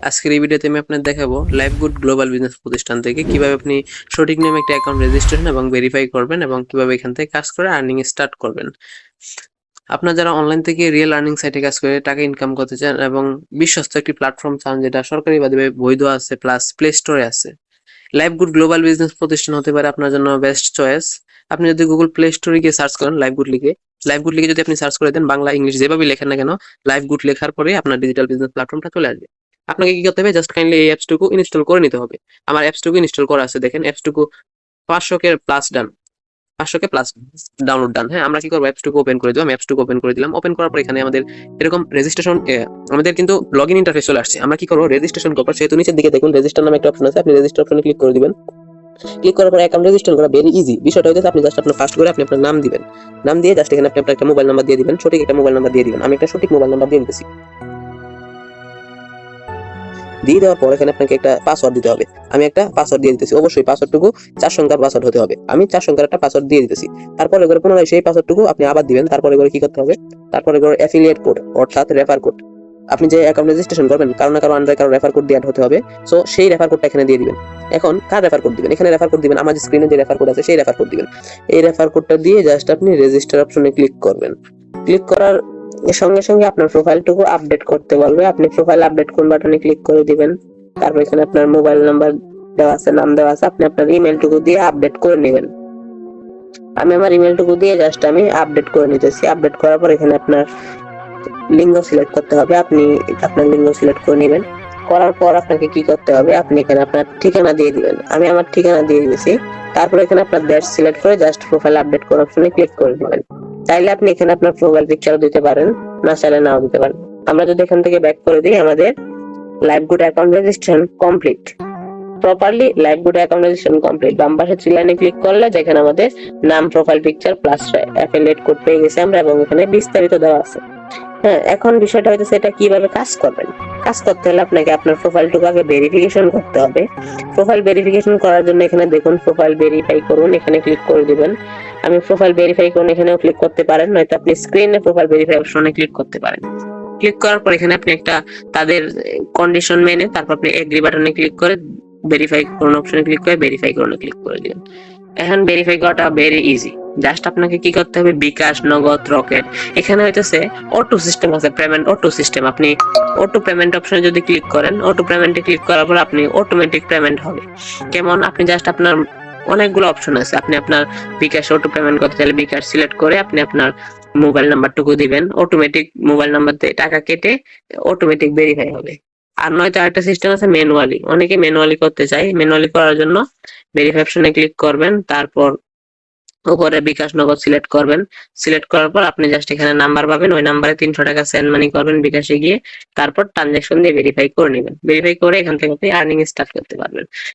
আজকের এই ভিডিওতে আমি আপনাদের দেখাবো লাইভগুড গ্লোবাল বিজনেস প্রতিষ্ঠান থেকে কিভাবে আপনি সঠিক নিয়মে একটা অ্যাকাউন্ট রেজিস্ট্রেশন এবং ভেরিফাই করবেন এবং কিভাবে এখান থেকে কাজ করে আর্নিং স্টার্ট করবেন। আপনারা যারা অনলাইন থেকে রিয়েল আর্নিং সাইটে কাজ করে টাকা ইনকাম করতে চান এবং বিশ্বস্ত একটি প্ল্যাটফর্ম চান যেটা সরকারিভাবে বৈধ আছে প্লাস প্লে স্টোরে আছে, লাইভগুড গ্লোবাল বিজনেস প্রতিষ্ঠান হতে পারে আপনার জন্য বেস্ট চয়েস। আপনি যদি গুগল প্লে স্টোরে গিয়ে সার্চ করেন লাইভগুড লিখে যদি আপনি সার্চ করে দেন, বাংলা ইংলিশ যেভাবে লেখেন না কেন, লাইভগুড লেখার পরে আপনার ডিজিটাল বিজনেস প্ল্যাটফর্মটা চলে আসবে। আপনাকে কি করতে হবে, জাস্ট কাইন্ডলি এই অ্যাপসটুকু ইনস্টল করে নিতে হবে। আমার অ্যাপসটুকু ইনস্টল করা আছে, দেখেন অ্যাপসটুকু 500 কে প্লাস ডান, 500 কে প্লাস ডাউনলোড ডান। হ্যাঁ, আমরা কি করবো, অ্যাপসটুকু ওপেন করে দিব। আমি অ্যাপসটুকু ওপেন করে দিলাম। ওপেন করার পর এখানে আমাদের এরকম রেজিস্ট্রেশন, আমাদের কিন্তু লগ ইন ইন্টারফেস চলে আসছে। আমরা কি করবো, রেজিস্ট্রেশন করবো, সেহেতু নিচের দিকে দেখুন রেজিস্টার নামে একটা অপশন আছে, আপনি রেজিস্টার অপশনে ক্লিক করে দিবেন। ক্লিক করার পর অ্যাকাউন্ট রেজিস্টার করা ভেরি ইজি। বিষয়টা হচ্ছে আপনি জাস্ট আপনার ফার্স্ট করে আপনি আপনার নাম দিবেন। নাম দিয়ে জাস্ট এখানে আপনি আপনার একটা মোবাইল নাম্বার দিয়ে দিবেন, সঠিক একটা মোবাইল নাম্বার দিয়ে দিবেন। আমি একটা সঠিক মোবাইল নাম্বার দিয়ে দিতেছি। দিয়ে দেওয়ার পর এখানে আপনাকে একটা পাসওয়ার্ড দিতে হবে। আমি একটা পাসওয়ার্ড দিয়ে দিতেছি। অবশ্যই পাসওয়ার্ডটুকু 4 সংখ্যার পাসওয়ার্ড হতে হবে। আমি 4 সংখ্যার একটা পাসওয়ার্ড দিয়ে দিতেছি। তারপরে এবারে পুনরায় সেই পাসওয়ার্ডটুকু আপনি আবার দিবেন। তারপরে এবারে কি করতে হবে, তারপরে এবারে অ্যাফিলিয়েট কোড অর্থাৎ রেফার কোড। আপনি যে অ্যাকাউন্ট রেজিস্ট্রেশন করবেন, কারো না কারো আন্ডারে কারো রেফার কোড দিয়ে অ্যাড হতে হবে। সো সেই রেফার কোডটা এখানে দিয়ে দিবেন। এখন কার রেফার কোড দিবেন, এখানে রেফার কোড দিবেন, আমার স্ক্রিনে যে রেফার কোড আছে সেই রেফার কোড দিবেন। এই রেফার কোডটা দিয়ে জাস্ট আপনি রেজিস্টার অপশনে ক্লিক করবেন। ক্লিক করার সঙ্গে সঙ্গে আপনার প্রোফাইলটুকু আপডেট করতে বলবে। আপনি প্রোফাইল আপডেট কোন বাটনে ক্লিক করে দিবেন। তারপর এখানে আপনার মোবাইল নাম্বার দেওয়া আছে, নাম দেওয়া আছে, আপনি আপনার ইমেলটুকু দিয়ে আপডেট করে নেবেন। আমি আমার ইমেলটুকু দিয়ে জাস্ট আমি আপডেট করে নিতেছি। আপডেট করার পর এখানে আপনার লিঙ্গ সিলেক্ট করতে হবে। আপনি আপনার লিঙ্গ সিলেক্ট করে নেবেন। করার পর আপনাকে কি করতে হবে, আপনি এখানে আপনার ঠিকানা দিয়ে দিবেন। আমি আমার ঠিকানা দিয়ে দিয়েছি। তারপর এখানে আপনার দেশ সিলেক্ট করে জাস্ট প্রোফাইল আপডেট করার অপশনে ক্লিক করে দিবেন। চাইলে আপনি এখানে আপনার প্রোফাইল পিকচারও দিতে পারেন, না চাইলে নাও দিতে পারেন। আমরা যদি এখান থেকে ব্যাক করে দিই, আমাদের LiveGood account registration complete. Properly LiveGood account registration complete. বাম পাশে 3 লাইনে ক্লিক করলে যেখানে আমাদের নাম, profile picture plus affiliate code পেয়ে গেছি আমরা, এবং এখানে বিস্তারিত দেওয়া আছে। হ্যাঁ, এখন বিষয়টা হচ্ছে সেটা কিভাবে কাজ করবেন। কাজ করতে হলে আপনাকে আপনার প্রোফাইলটুকু আগে ভেরিফিকেশন করতে হবে। প্রোফাইল ভেরিফিকেশন করার জন্য এখানে দেখুন প্রোফাইল ভেরিফাই করুন, এখানে ক্লিক করে দিবেন। আমি প্রোফাইল ভেরিফাই করুন, এখানেও ক্লিক করতে পারেন, নয়তো আপনি স্ক্রিনে প্রোফাইল ভেরিফাই অপশনে ক্লিক করতে পারেন। ক্লিক করার পর এখানে আপনি একটা তাদের কন্ডিশন মেনে তারপর আপনি এগ্রি বাটনে ক্লিক করে ভেরিফাই করুন অপশনে ক্লিক করে ভেরিফাই করুন ক্লিক করে দিবেন। এখন ভেরিফাই করাটা ভেরি ইজি। জাস্ট আপনাকে কি করতে হবে, বিকাশ, নগদ, রকেট, এখানে হইতেছে অটো সিস্টেম আছে, পেমেন্ট অটো সিস্টেম। আপনি অটো পেমেন্ট অপশনে যদি ক্লিক করেন, অটো পেমেন্টে ক্লিক করার পর আপনি অটোমেটিক পেমেন্ট হবে। কেমন, আপনি জাস্ট আপনার অনেকগুলো অপশন আছে। আপনি আপনার বিকাশ অটো পেমেন্ট করতে চাইলে বিকাশ সিলেক্ট করে আপনি আপনার মোবাইল নাম্বারটুকু দিবেন, অটোমেটিক মোবাইল নাম্বার দিয়ে টাকা কেটে অটোমেটিক ভেরিফাই হবে। আর নয়তো আরেকটা সিস্টেম আছে ম্যানুয়ালি, অনেকে ম্যানুয়ালি করতে চায়। ম্যানুয়ালি করার জন্য ভেরিফাই অপশনে ক্লিক করবেন, তারপর উপরে বিকাশ নগদ সিলেক্ট করবেন। সিলেক্ট করার পর আপনি জাস্ট এখানে নাম্বার পাবেন, ওই নাম্বারে 300 টাকা সেন্ড মানি করবেন বিকাশে গিয়ে, তারপর ট্রানজাকশন দিয়ে ভেরিফাই করে নেবেন। ভেরিফাই করে এখান থেকে আপনি আর্নিং স্টার্ট করতে পারবেন।